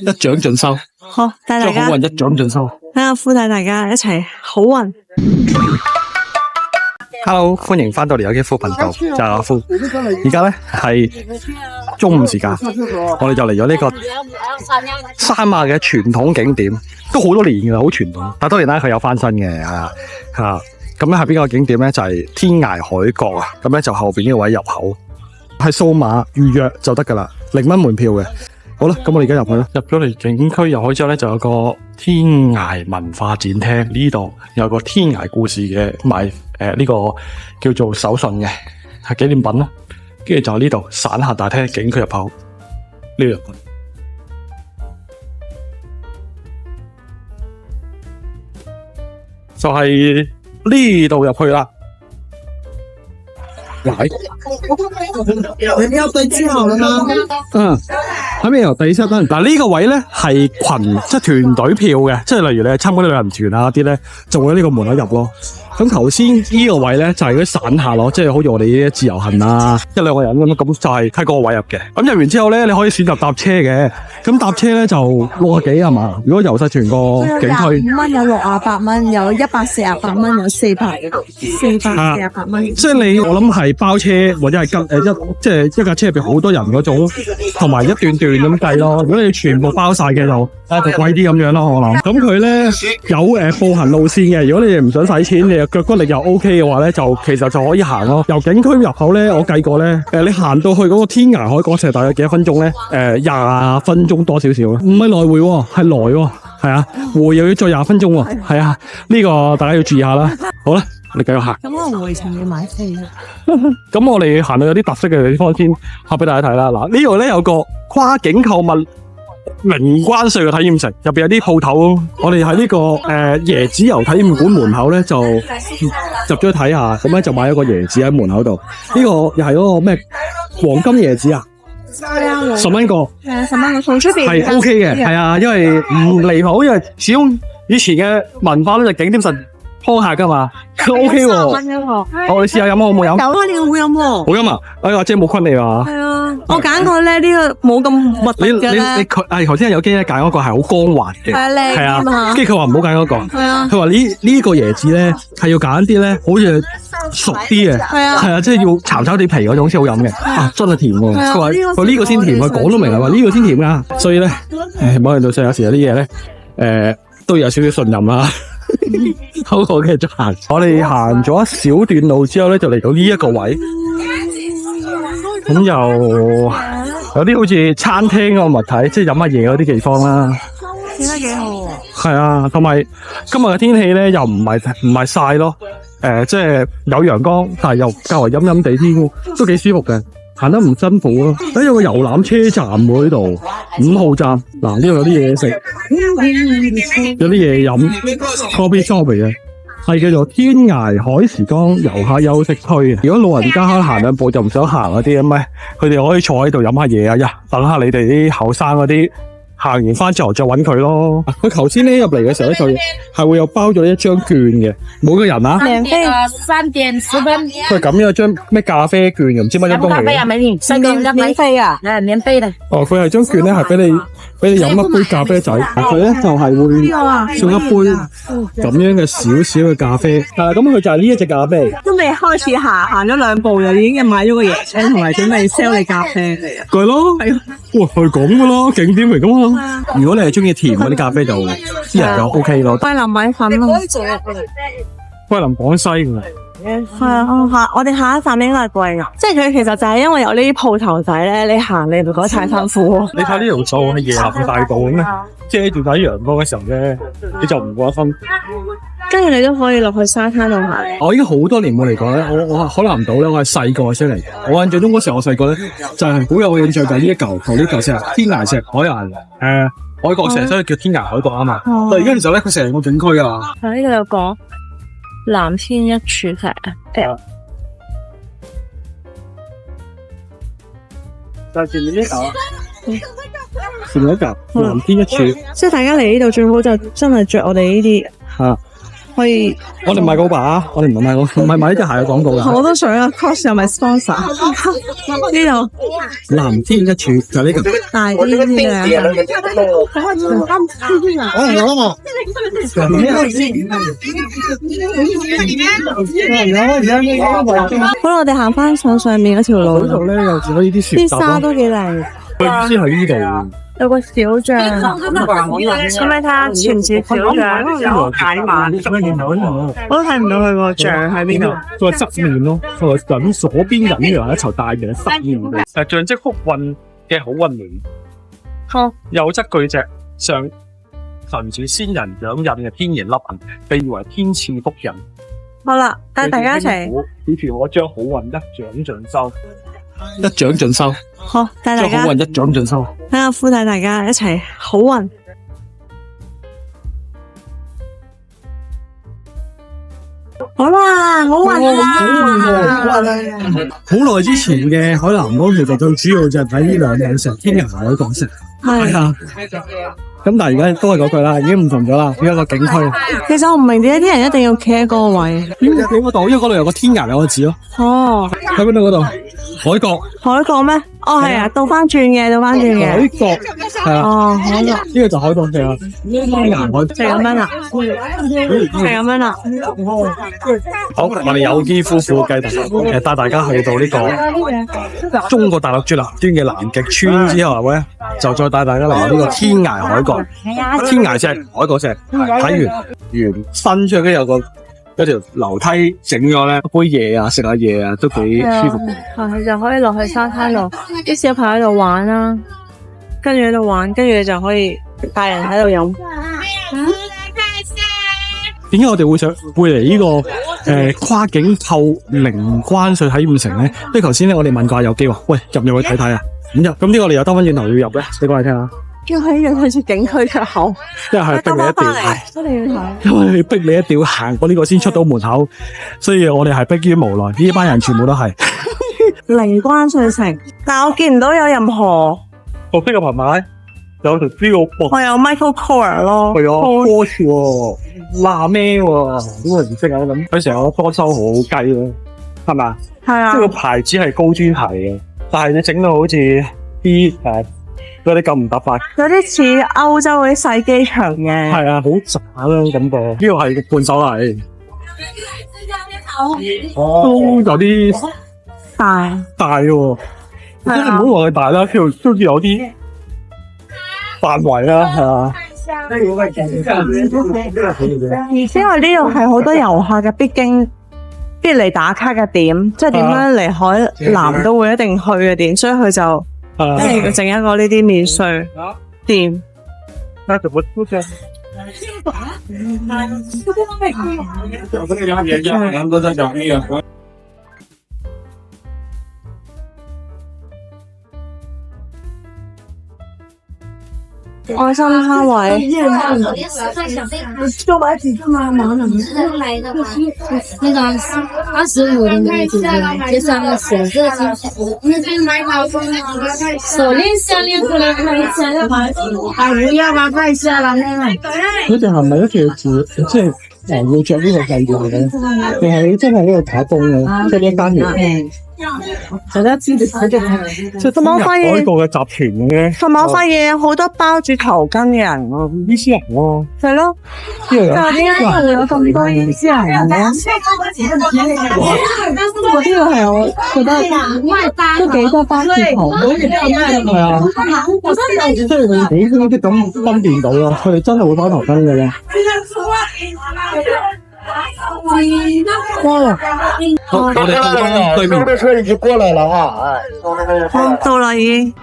一獎盡收。好，帶大家祝好運一獎盡收。睇阿夫帶大家一齊好運。Hello， 歡迎翻到嚟有機夫頻道，就係阿夫。而家咧係中午時間，我哋就嚟咗呢個三亞嘅傳統景點，都好多年噶啦，好傳統。但當然啦，佢有翻新嘅咁咧係邊個景點咧？就係天涯海角啊！咁咧就後邊呢個位入口，係數碼預約就得噶啦，0蚊門票嘅。好啦，咁我哋而家入去啦。入咗嚟景區入去之後咧，就有個天涯文化展廳，呢度有個天涯故事嘅賣呢個叫做手信嘅係紀念品啦。跟住就係呢度散客大廳景區入口呢度入去，就係呢度入去啦。你要對之後啦嘛？喺邊由第7單？嗱，呢個位咧係群即係團隊票嘅，即係例如你係參加啲旅行團啊啲咧，就會喺呢個門口入咯。咁頭先呢個位咧就係嗰啲散客咯，即係好似我哋啲自由行啊，1、2個人咁，咁就係喺嗰個位入嘅。咁入完之後咧，你可以選擇搭車嘅。咁搭車咧就60幾係嘛？如果遊晒全個景區，5蚊有68蚊，有148蚊，有448蚊。即係你我諗係包車或者係即係一架車入邊好多人嗰種，同埋一段段咁計咯。如果你全部包晒嘅就貴啲咁樣咯，我諗。咁佢咧有步行路線嘅，如果你哋唔想使錢，你又腳骨力又 OK 嘅話咧，就其實就可以行咯。由景區入口咧，我計過咧，你行到去嗰個天涯海角石大約幾多分鐘咧？20分鐘多少少咯，唔係來回喎，係來喎，係啊，回又要再20分鐘喎，係啊，呢個大家要注意下啦。好啦，我哋繼續行。咁我回程要買飛啊。咁我哋行到有啲特色嘅地方先，拍俾大家睇啦。嗱，呢度咧有個跨境購物零關稅嘅體驗城，入邊有啲鋪頭。我哋喺呢個椰子油體驗館門口咧就入咗去睇下，咁咧就買咗個椰子喺門口度。呢個又係嗰個咩黃金椰子啊？10蚊個，10蚊個送出邊係 OK 嘅，係啊，因為唔離譜，因為始終以前嘅文化咧就景點實拖客噶嘛，都 OK 喎。10蚊一個，我哋試下飲啊，好唔好飲？有啊，呢個好飲喎。好飲啊！阿姐冇昆你啊？係啊，我揀過咧呢個冇咁核突嘅咧。佢頭先有機咧揀嗰個係好光滑嘅，係啊，靚啊。跟住佢話唔好揀嗰個，係啊。佢話呢個椰子咧係要揀啲咧好似熟啲嘅，係啊，即係要巢巢地皮嗰種先好飲嘅。啊，真係甜喎！佢話佢呢個先甜，佢講都明係話呢個先甜噶。所以咧，某程度上有時有啲嘢咧，都有少少信任啦。好，我繼續行。我哋行咗一小段路之後咧，就嚟到呢一個位，咁又有啲好似餐廳個物體，即係飲下嘢嗰啲地方啦。影得幾好喎！係啊，同埋今日嘅天氣咧又唔係曬咯，即係有陽光，但係又較為陰陰地天，都幾舒服嘅，行得唔辛苦咯。有個遊覽車站喎呢度，5號站。嗱，呢度有啲嘢食，有啲嘢飲 ，coffee shop 嚟嘅，係叫做天涯海時光遊客休息區。如果老人家行兩步就唔想行嗰啲咁咧，佢哋可以坐喺度飲下嘢啊，等下你哋啲後生嗰啲。行完翻之後再揾佢咯。佢頭先咧入嚟嘅時候咧，佢係會有包咗一張券嘅，每個人啊。免費3點10分。佢咁有張咩咖啡券嘅，唔知乜嘢東西嘅。3點免費啊，免費嘅。哦，佢係張券咧，係俾你飲一杯咖啡仔。佢咧就係會送一杯咁樣嘅少少嘅咖啡。咁佢就係呢一隻咖啡。都未開始行咗2步就已經買咗個椰青，同埋準備 sell 你咖啡嚟啊！係咯，哇，係咁噶咯，景點嚟噶嘛。如果你係中意甜嗰啲咖啡就啲人就 OK 咯。桂林米粉咯，桂林廣西嘅。係啊，我哋下一站應該係桂林，即係佢其實就係因為有呢啲鋪頭仔咧，你行你唔覺得太辛苦。你睇呢條數係椰林大道咁咧，遮住睇陽光嘅時候咧，你就唔覺得辛苦。跟住你都可以落去沙灘度行。我已經好多年冇嚟過咧，我可能唔到咧，我係細個先嚟。我印象中嗰時候我細個咧，就係好有印象就係呢一嚿同呢嚿石，天涯石海岩海角石，所以叫天涯海角啊嘛。但係而家其實咧，佢成個景區啊。呢度有講藍天一柱石就前面呢嚿啊，前面一嚿藍天一柱。即係大家嚟呢度最好就真係着我哋呢啲。可以。我哋唔係告白啊，我哋唔係賣呢隻鞋嘅廣告㗎。我都想啊 ，Cross 又咪 sponsor 呢度藍天一柱就呢個。大啲啲啊！好啦，我哋行翻上面嗰條路，呢度咧有住呢啲樹啲沙都幾靚。佢唔知喺呢度。有個小象，咁你睇下似唔似小象？我都睇唔到佢個象喺邊度。佢係側面咯，佢係咁左邊隱陽一籌大嘅側面嘅。象徵福運嘅好運年。好，右側巨隻上神似仙人掌印嘅天然凹痕，被譽為天賜福人。好啦，帶大家一齊，記住我將好運一掌盡收，一掌盡收。好，帶大家將好運一掌盡收。睇下夫帶大家一齊好運。好啦，好運啦！好耐之前嘅海南島其實最主要就係睇呢兩樣石，天涯海角石。係啊。咁但係而家都係嗰句啦，已經唔同咗啦，變咗個景區。其實我唔明點解啲人一定要企喺嗰個位。點解企嗰度？因為嗰度有個天涯兩個字咯。哦，喺邊度嗰度？海角。海角咩？哦，係啊，倒翻轉嘅。海角係啊。哦，海角。呢個就海角石啊。天涯海就咁樣啦。就咁樣啦。好，我哋有機夫婦繼續帶大家去到呢個中國大陸最南端嘅南極村之後咧，就再帶大家嚟呢個天涯海角。天涯石、海角石，睇完伸出去，跟住有條樓梯整咗咧，杯嘢啊，食下嘢啊，都幾舒服。係就可以落去沙灘度，啲小朋友喺度玩啦，跟住喺度玩，跟住就可以大人喺度飲。點解我哋會嚟呢個跨境扣零關稅體驗城咧？因為頭先咧我哋問過阿有機話，喂，入唔入去睇睇啊？咁呢個我哋又兜翻轉頭要入咧，你講嚟聽下。要去住景區嘅口，因為係逼你一定要行，因為逼你一定要行過呢個先出到門口，所以我哋係逼於無奈。呢班人全部都係零關稅城，但我見唔到有任何綠色嘅牌牌，有條標布，我有 Michael Kors 咯，係啊 Kors 喎，嗱咩喎？點會唔識啊？咁佢成日多收好雞咯，係咪？係啊，即係個牌子係高端牌嘅，但係你整到好似啲嗰啲咁唔搭法，有啲似歐洲嗰啲細機場嘅，係啊，好雜嗰種感覺。呢個係伴手禮，都有啲大喎，即係唔好話佢大啦，佢都有啲範圍啦，係啊。因為呢度係好多遊客嘅必嚟打卡嘅點，即係點樣嚟海南都會一定去嘅點，所以佢就一定要整一個呢啲免稅店。愛心攤位，多買幾個嘛？忙什麼？來的話，那個25的那個就上面寫着金手鏈、項鏈過來看一下，要買不要吧？看一下啦，佢哋係咪一條字，即係要着呢個制服嘅，定係真係呢個打工嘅，即係呢間嘢？大家知道同埋我發現海角嘅集團嘅，同埋我發現有好多包住頭巾嘅人喎，伊斯蘭喎，係咯，但係點解會有咁多伊斯蘭人咧？呢個係我覺得都幾多包住頭，係啊，即係佢好啲咁分辨到咯，佢哋真係會包頭巾嘅咧。哇！好，我哋到對面。車已經過來了啊！哎，到啦已經。